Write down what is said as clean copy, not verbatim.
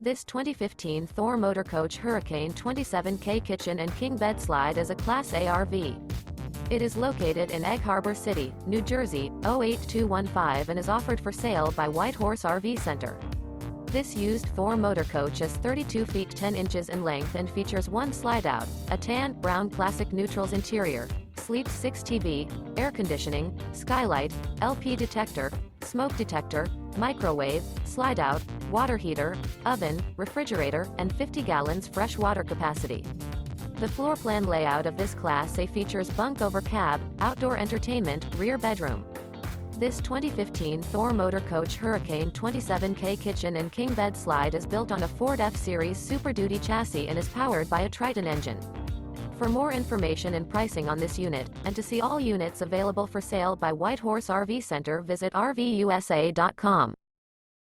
This 2015 Thor Motor Coach Hurricane 27K kitchen and king bed slide is a Class A RV. It is located in Egg Harbor City, New Jersey, 08215 and is offered for sale by White Horse RV Center. This used Thor Motor Coach is 32 feet 10 inches in length and features one slide-out, a tan, brown classic neutrals interior, sleeps 6 TV, air conditioning, skylight, LP detector, smoke detector, microwave, slide-out, water heater, oven, refrigerator, and 50 gallons fresh water capacity. The floor plan layout of this Class A features bunk over cab, outdoor entertainment, rear bedroom. This 2015 Thor Motor Coach Hurricane 27K kitchen and king bed slide is built on a Ford F-Series Super Duty chassis and is powered by a Triton engine. For more information and pricing on this unit, and to see all units available for sale by White Horse RV Center, visit RVUSA.com.